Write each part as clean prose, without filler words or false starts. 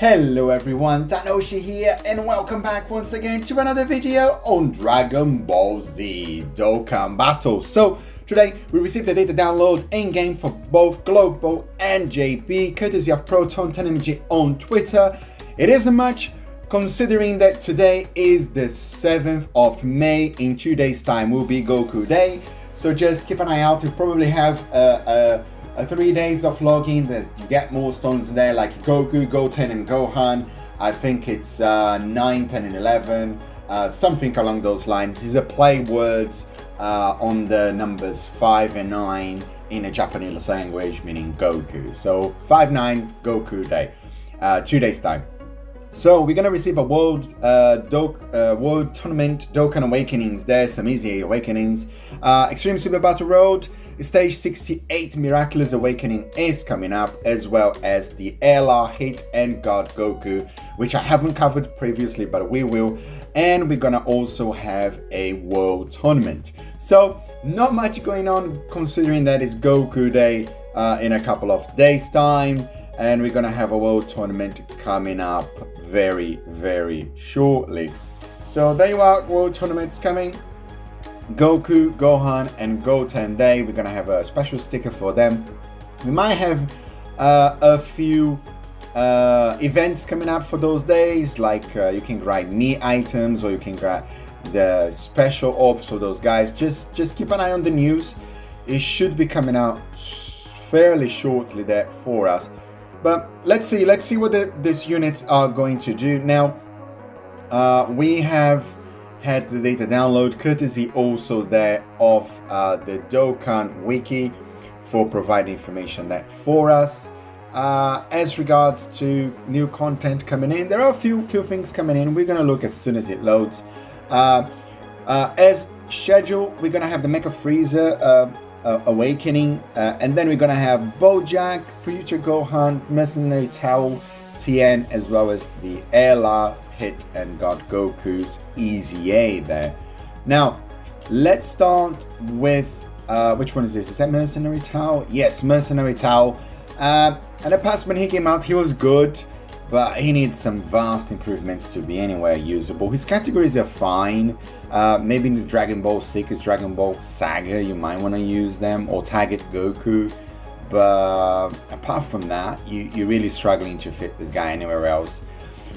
Hello everyone, Tanoshi here and welcome back once again to another video on Dragon Ball Z Dokkan Battle. So today we received the data download in-game for both Global and JP, courtesy of Proton 10 Energy on Twitter. It isn't much considering that today is the 7th of May. In 2 days time will be Goku Day. So just keep an eye out. You'll probably have 3 days of login. You get more stones there like Goku, Goten and Gohan. I think it's 9, 10 and 11. Something along those lines. These are play words on the numbers 5 and 9 in a Japanese language, meaning Goku. So 5-9 Goku Day. 2 days time. So we're gonna receive a world tournament Dokkan Awakenings. There's some easy awakenings. Extreme Super Battle Road. Stage 68 Miraculous Awakening is coming up, as well as the LR Hit and God Goku, which I haven't covered previously, but we will. And we're gonna also have a world tournament. So not much going on considering that it's Goku Day in a couple of days time, and we're gonna have a world tournament coming up very, very shortly. So there you are, world tournaments coming. Goku, Gohan and Goten Day. We're gonna have a special sticker for them. We might have a few events coming up for those days, like you can grab me items, or you can grab the special ops for those guys. Just keep an eye on the news. It should be coming out fairly shortly there for us. But let's see what these units are going to do. Now we have had the data download, courtesy also there of the Dokkan Wiki for providing information there for us. As regards to new content coming in, there are a few things coming in. We're gonna look as soon as it loads. As scheduled, we're gonna have the Mecha Frieza Awakening, and then we're gonna have Boujack, Future Gohan, Mercenary Tao Tien, as well as the LR Hit and God Goku's EZA there. Now let's start with which one is this? Is that Mercenary Tao? Yes, Mercenary Tao. And the past when he came out, he was good, but he needs some vast improvements to be anywhere usable. His categories are fine. Maybe in the Dragon Ball Seekers, Dragon Ball Saga, you might want to use them, or Target Goku. But apart from that, you're really struggling to fit this guy anywhere else.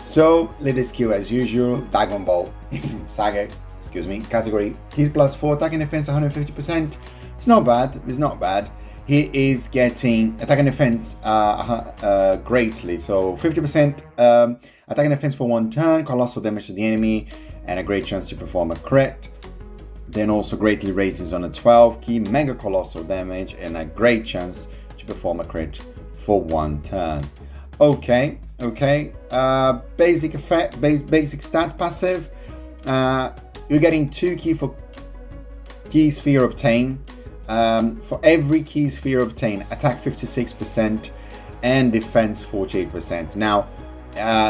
So latest skill as usual, Dragon Ball Saga, excuse me, category T +4, attack and defense 150%. It's not bad, it's not bad. He is getting attack and defense greatly, so 50% attack and defense for 1 turn, colossal damage to the enemy, and a great chance to perform a crit. Then also greatly raises on a 12 key, mega colossal damage, and a great chance to perform a crit for 1 turn. Okay. Basic effect, basic stat passive. You're getting 2 key sphere obtain. For every key sphere obtained, attack 56% and defense 48%. Now,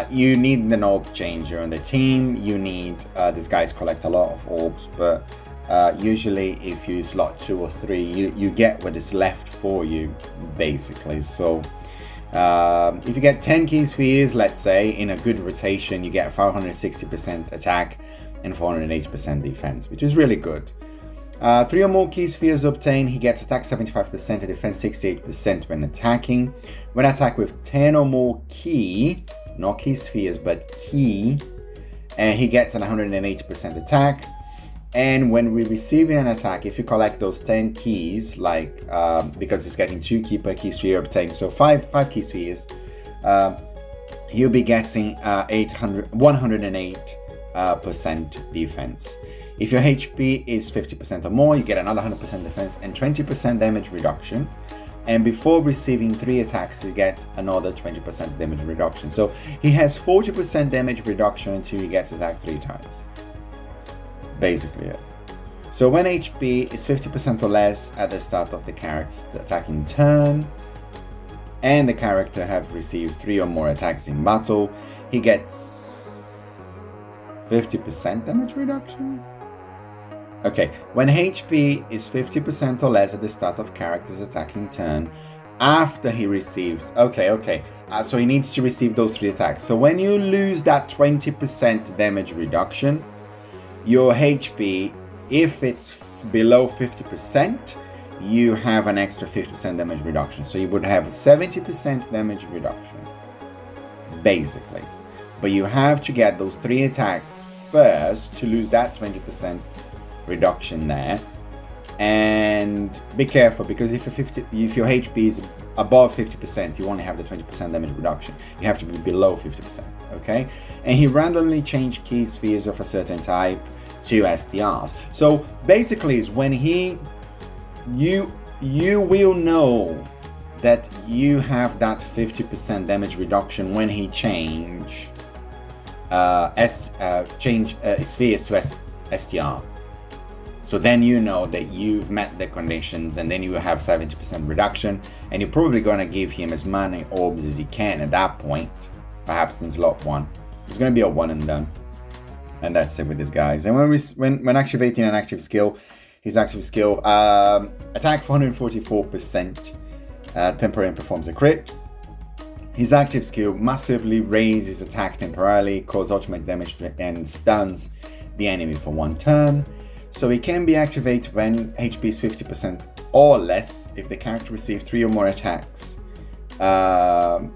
you need an orb changer on the team. You need these guys collect a lot of orbs, but usually if you slot 2 or 3, you get what is left for you, basically. So if you get 10 key spheres, let's say, in a good rotation, you get 560% attack and 480% defense, which is really good. 3 or more key spheres obtained, he gets attack 75% and defense 68% when attacking. When attack with 10 or more key, not key spheres, but key, and he gets an 180% attack. And when we're receiving an attack, if you collect those 10 keys, like because it's getting 2 key per key sphere obtained, so 5 key spheres, you'll be getting 108% defense. If your HP is 50% or more, you get another 100% defense and 20% damage reduction. And before receiving 3 attacks, you get another 20% damage reduction. So he has 40% damage reduction until he gets attacked 3 times. Basically it. So when HP is 50% or less at the start of the character's attacking turn, and the character have received 3 or more attacks in battle, he gets 50% damage reduction? Okay, when HP is 50% or less at the start of character's attacking turn, after he receives. Okay. So he needs to receive those 3 attacks. So when you lose that 20% damage reduction, your HP, if it's below 50%, you have an extra 50% damage reduction. So you would have a 70% damage reduction, basically. But you have to get those 3 attacks first to lose that 20% reduction there. And be careful, because if your HP is above 50%, you only have the 20% damage reduction. You have to be below 50%, okay? And he randomly changed key spheres of a certain type to STRs. So basically, is when you will know that you have that 50% damage reduction when he change spheres to STR. So then you know that you've met the conditions, and then you have 70% reduction, and you're probably going to give him as many orbs as you can at that point. Perhaps in slot 1. It's going to be a one and done. And that's it with these guys. And when activating an active skill, his active skill, attack for 144%, temporarily performs a crit. His active skill massively raises attack temporarily, causes ultimate damage and stuns the enemy for 1 turn. So it can be activated when HP is 50% or less, if the character receives 3 or more attacks or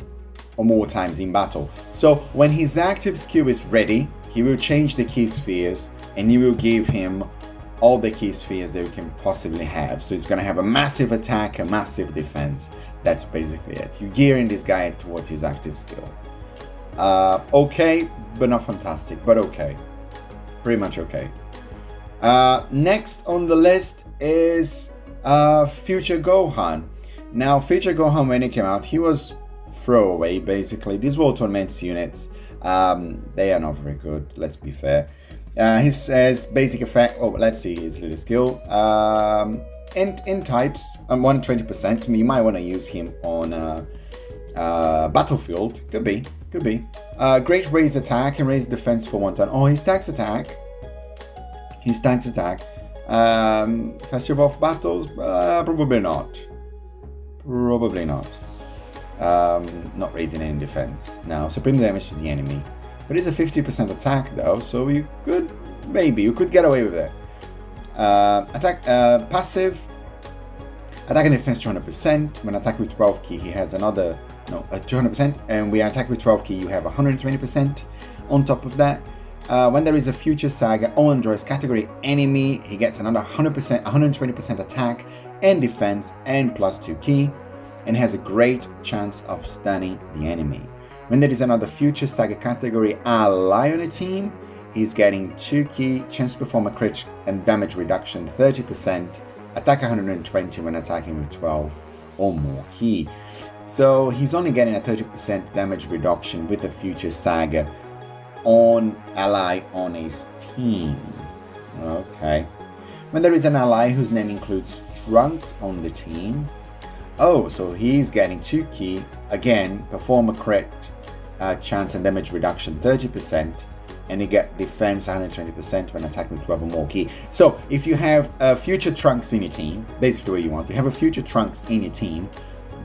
more times in battle. So when his active skill is ready, he will change the key spheres, and you will give him all the key spheres that you can possibly have. So he's going to have a massive attack, a massive defense. That's basically it. You're gearing this guy towards his active skill. Okay, but not fantastic, but okay. Pretty much okay. Next on the list is Future Gohan. Now, Future Gohan, when it came out, he was throwaway, basically. These were tournament units. They are not very good, let's be fair. He says basic effect. Oh, let's see his little skill. In types, 120%. You might want to use him on battlefield. Could be. Great raise attack and raise defense for 1 turn. Oh, he stacks attack. Festival of battles? Probably not. Not raising any defense. Now, supreme damage to the enemy. But it's a 50% attack though, so you could get away with it. Passive. Attack and defense 200%. When attack with 12 key, he has another 200%. And when attack with 12 key, you have 120% on top of that. When there is a Future Saga or Android's category enemy, he gets another 120% attack and defense and +2 key, and has a great chance of stunning the enemy. When there is another Future Saga category ally on a team, he's getting 2 key, chance to perform a crit and damage reduction 30%, attack 120 when attacking with 12 or more key. So he's only getting a 30% damage reduction with the Future Saga on ally on his team. Okay. When there is an ally whose name includes Trunks on the team, so he's getting 2 key, again, perform a crit, chance and damage reduction 30%, and you get defense 120% when attacking with 12 or more key. So if you have Future Trunks in your team, basically what you want, you have a Future Trunks in your team,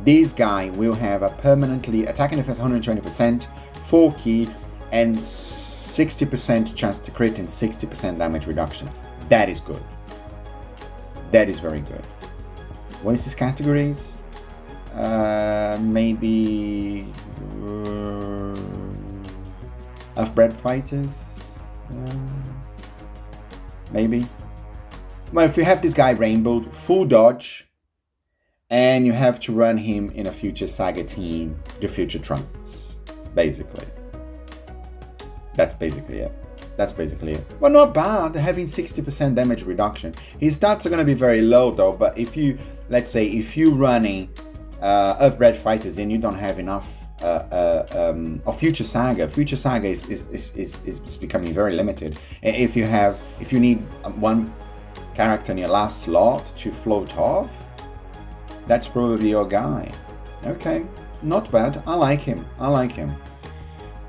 this guy will have a permanently attack and defense 120%, 4 key, and 60% chance to crit and 60% damage reduction. That is good. That is very good. What is his categories? Maybe Half-bred fighters? Maybe. Well, if you have this guy rainbowed, full dodge, and you have to run him in a Future Saga team, the Future Trunks, basically. That's basically it. Well, not bad, having 60% damage reduction. His stats are going to be very low though, but if you, let's say, if you're running Earthbred fighters and you don't have enough of Future Saga is becoming very limited. If you need one character in your last slot to float off, that's probably your guy. Okay, not bad. I like him.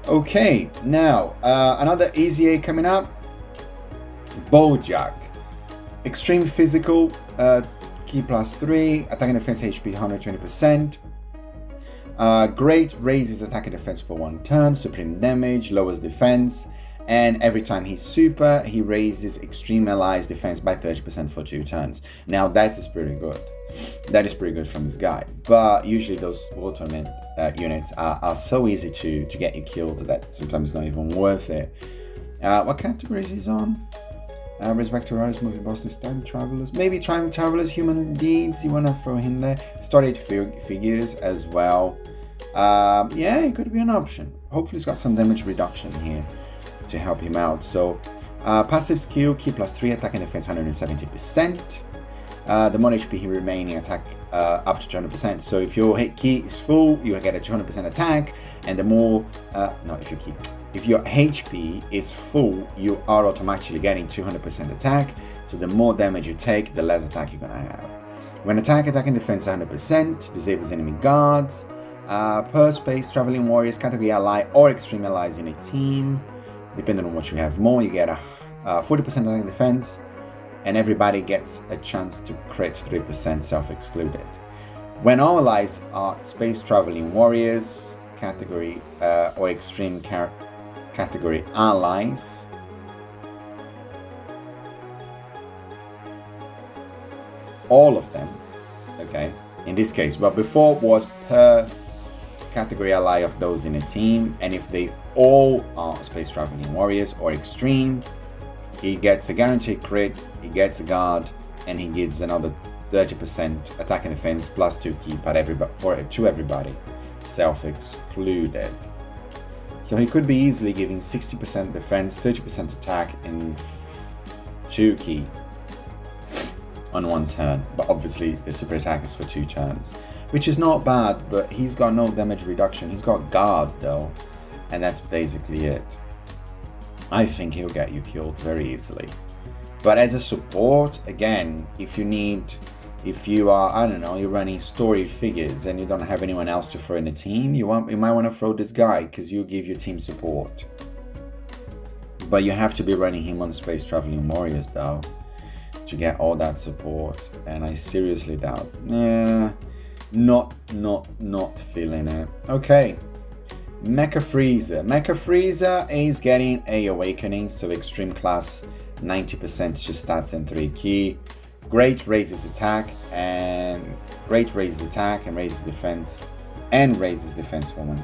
Okay, now another EZA coming up. Boujack, extreme physical, Ki +3, attack and defense HP 120%. Great raises attack and defense for 1 turn, supreme damage, lowers defense, and every time he's super, he raises extreme allies defense by 30% for 2 turns. Now that is pretty good. That is pretty good from this guy. But usually those World Tournament units are so easy to get you killed that sometimes it's not even worth it. What categories he's on? Resurrector, moving bosses, time travelers, maybe time travelers, human deeds. You want to throw him there. Started figures as well. Yeah, it could be an option. Hopefully, he's got some damage reduction here to help him out. So, passive skill, Ki +3, attack and defense 170%. The more HP he remaining, attack up to 200%. So if your hit Ki is full, you get a 200% attack, and the more if your HP is full, you are automatically getting 200% attack. So the more damage you take, the less attack you're gonna have. When attack and defense 100%, disables enemy guards, per space, traveling warriors, category ally, or extreme allies in a team. Depending on what you have more, you get a 40% attack and defense, and everybody gets a chance to crit 3% self-excluded. When all allies are space traveling warriors, category or extreme category allies, all of them, okay, in this case, but before was per category ally of those in a team, and if they all are space traveling warriors or extreme, he gets a guaranteed crit, he gets a guard, and he gives another 30% attack and defense plus 2 Ki to everybody, self-excluded. So he could be easily giving 60% defense, 30% attack, and 2 Ki on 1 turn. But obviously the super attack is for 2 turns, which is not bad, but he's got no damage reduction. He's got guard though, and that's basically it. I think he'll get you killed very easily. But as a support, again, if you are, I don't know, you're running story figures and you don't have anyone else to throw in a team, you might want to throw this guy because you'll give your team support. But you have to be running him on space traveling warriors though to get all that support, and I seriously doubt. Not feeling it. Okay. Mecha Frieza. Mecha Frieza is getting a awakening, so extreme class 90% to stats and 3 Ki. Great raises attack and raises defense for 1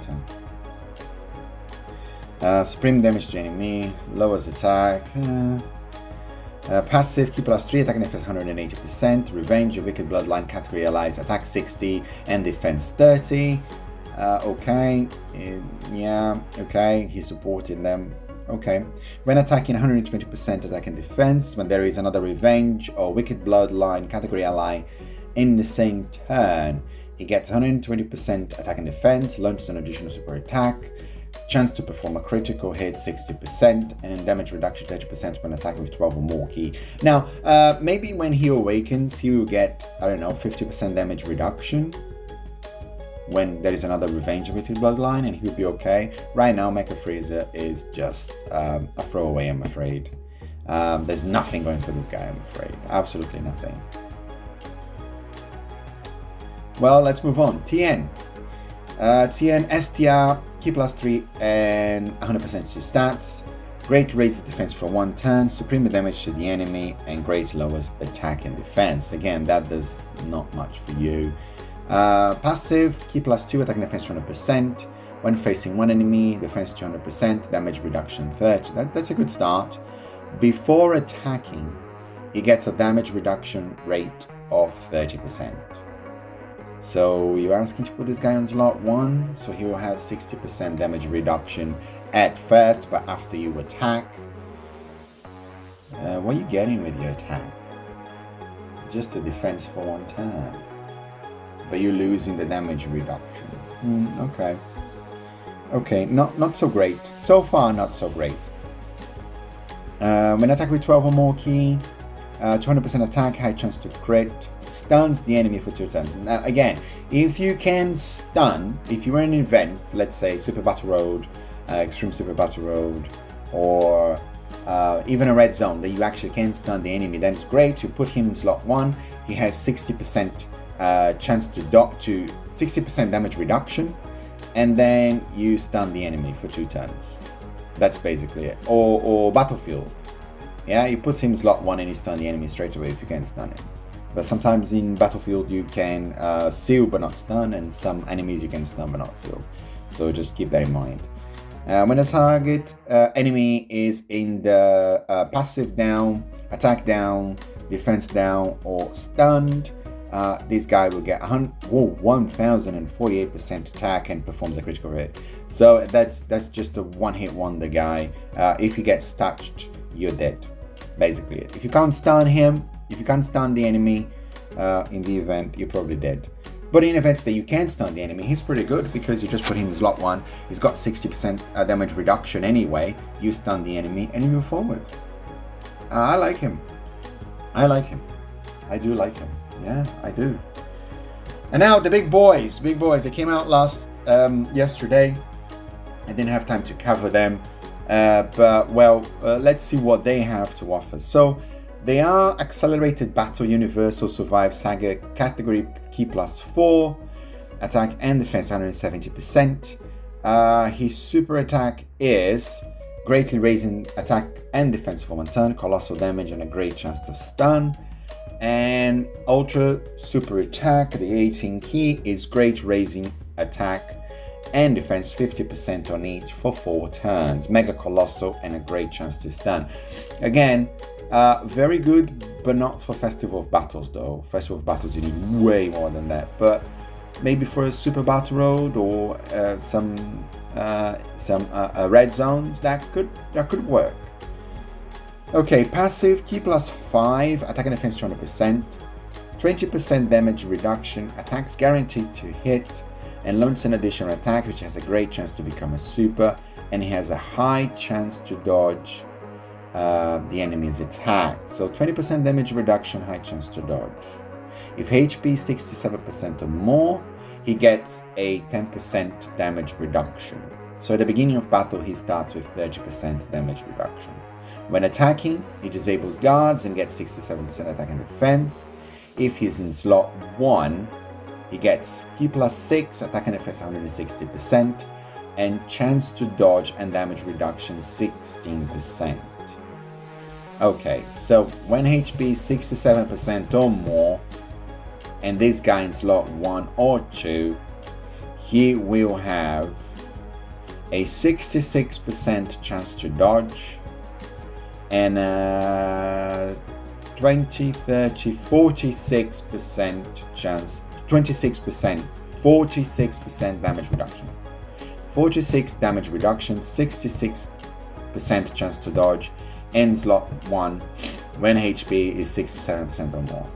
turn. Supreme damage to enemy, lowers attack. Passive Ki +3, attack and defense 180%. Revenge, your wicked bloodline category allies, attack 60 and defense 30. Okay, yeah, okay, he's supporting them. Okay, when attacking 120% attack and defense, when there is another revenge or wicked bloodline category ally in the same turn, he gets 120% attack and defense, launches an additional super attack, chance to perform a critical hit 60%, and damage reduction 30% when attacking with 12 or more Ki. Now, maybe when he awakens, he will get, I don't know, 50% damage reduction when there is another revenge with his bloodline, and he'll be okay. Right now, Mecha Frieza is just a throwaway, I'm afraid. There's nothing going for this guy, I'm afraid. Absolutely nothing. Well, let's move on. Tien. Tien, STR, Ki +3 and 100% to stats. Great raises defense for 1 turn, supreme damage to the enemy, and great lowers attack and defense. Again, that does not much for you. Passive, Ki +2, attack and defense 100%. When facing one enemy, defense 200%, damage reduction 30. That's a good start. Before attacking, he gets a damage reduction rate of 30%. So you're asking to put this guy on slot 1, so he will have 60% damage reduction at first, but after you attack, what are you getting with your attack? Just a defense for 1 turn. But you're losing the damage reduction. Okay. Okay, not so great. So far, not so great. When attack with 12 or more Ki, 200% attack, high chance to crit, stuns the enemy for 2 turns. Now, again, if you can stun, if you're in an event, let's say Super Battle Road, Extreme Super Battle Road, or even a red zone that you actually can stun the enemy, then it's great. You put him in slot 1, he has 60% chance to 60% damage reduction, and then you stun the enemy for 2 turns. That's basically it. Or Battlefield. Yeah, you put him in slot 1 and you stun the enemy straight away if you can stun him. But sometimes in Battlefield you can seal but not stun, and some enemies you can stun but not seal. So just keep that in mind. When the target enemy is in the passive down, attack down, defense down, or stunned, this guy will get 1048% attack and performs a critical hit. So that's just a one-hit wonder guy. If he gets touched, you're dead. Basically it. If you can't stun him, if you can't stun the enemy in the event, you're probably dead. But in events that you can stun the enemy, he's pretty good because you just put him in slot 1. He's got 60% damage reduction anyway. You stun the enemy and you move forward. I like him. I like him. I do like him. Yeah, I do. And now the big boys. Big boys. They came out yesterday. I didn't have time to cover them. Let's see what they have to offer. So they are Accelerated Battle Universal Survive Saga category Key +4, attack and defense 170%. His super attack is greatly raising attack and defense for 1 turn, colossal damage and a great chance to stun. And ultra super attack, the 18 key, is great raising attack and defense 50% on each for 4 turns, mega colossal and a great chance to stun. Again, very good, but not for Festival of Battles though. Festival of Battles you need way more than that, but maybe for a Super Battle Road or some red zones, that could work. Okay, passive, key +5, attack and defense 200%, 20% damage reduction, attacks guaranteed to hit, and launches an additional attack which has a great chance to become a super, and he has a high chance to dodge the enemy's attack. So 20% damage reduction, high chance to dodge. If HP is 67% or more, he gets a 10% damage reduction. So at the beginning of battle, he starts with 30% damage reduction. When attacking, he disables guards and gets 67% attack and defense. If he's in slot 1, he gets key +6, attack and defense 160%, and chance to dodge and damage reduction 16%. Okay, so when HP is 67% or more, and this guy in slot 1 or 2, he will have a 66% chance to dodge, and 20, 30, 46% chance, 26%, 46% damage reduction. 46 damage reduction, 66% chance to dodge, in slot 1 when HP is 67% or more.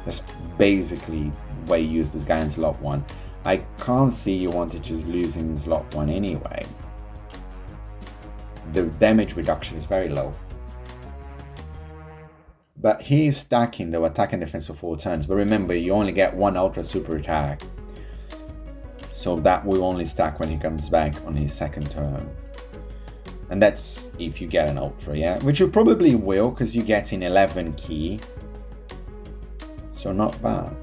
That's basically why you use this guy in slot 1. I can't see you want to just lose him in slot 1 anyway. The damage reduction is very low. But he is stacking though attack and defense for 4 turns. But remember, you only get 1 ultra super attack. So that will only stack when he comes back on his 2nd turn. And that's if you get an ultra, yeah? Which you probably will, because you get an 11 key. So not bad.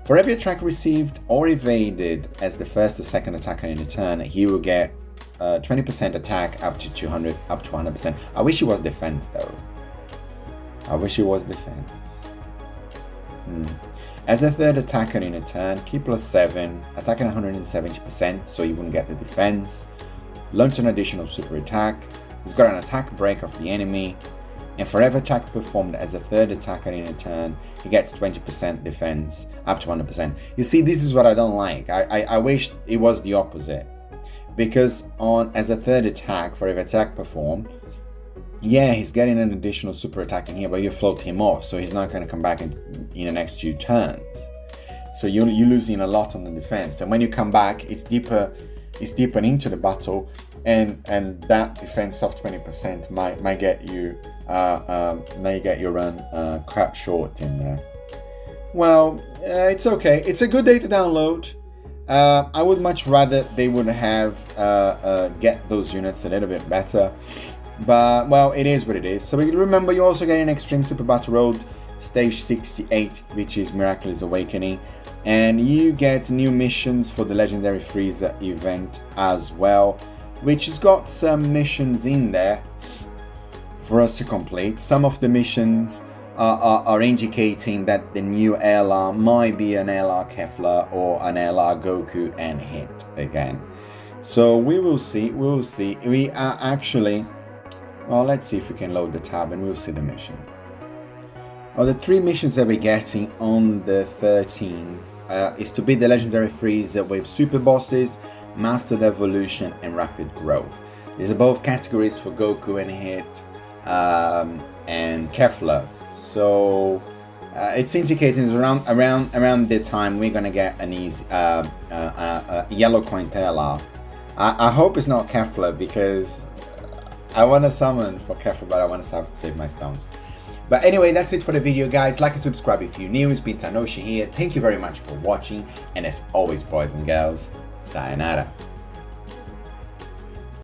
For every attack received or evaded as the 1st or 2nd attacker in a turn, he will get 20% attack up to 200, up to 100%. I wish it was defense though. I wish it was defense. As a 3rd attacker in a turn, key +7, attacking 170%, so you wouldn't get the defense. Launch an additional super attack. He's got an attack break of the enemy. And for every attack performed as a 3rd attacker in a turn, he gets 20% defense, up to 100%. You see, this is what I don't like. I wish it was the opposite. Because as a 3rd attack, for every attack performed, yeah, he's getting an additional super attack in here, but you float him off, so he's not going to come back in the next 2 turns. So you're losing a lot on the defense. And when you come back, it's deeper into the battle, and that defense of 20% might get you your run cut short in there. Well, it's okay. It's a good day to download. I would much rather they would have get those units a little bit better, But, well, it is what it is. So remember, you also get an Extreme Super Battle Road Stage 68, which is Miraculous Awakening. And you get new missions for the Legendary Frieza event as well, which has got some missions in there for us to complete. Some of the missions are indicating that the new LR might be an LR Kefla or an LR Goku and Hit again. So we will see, We are actually, well, let's see if we can load the tab and we'll see the mission. Well, the 3 missions that we're getting on the 13th is to beat the Legendary Frieza with Super Bosses, Mastered Evolution and Rapid Growth. These are both categories for Goku and Hit and Kefla. So it's indicating around the time we're gonna get an easy yellow coin LR. I hope it's not Kefla, because I want to summon for Kefla, but I want to save my stones. But anyway, that's it for the video, guys. Like and subscribe if you're new. It's been Tanoshi here. Thank you very much for watching, and as always, boys and girls, sayonara.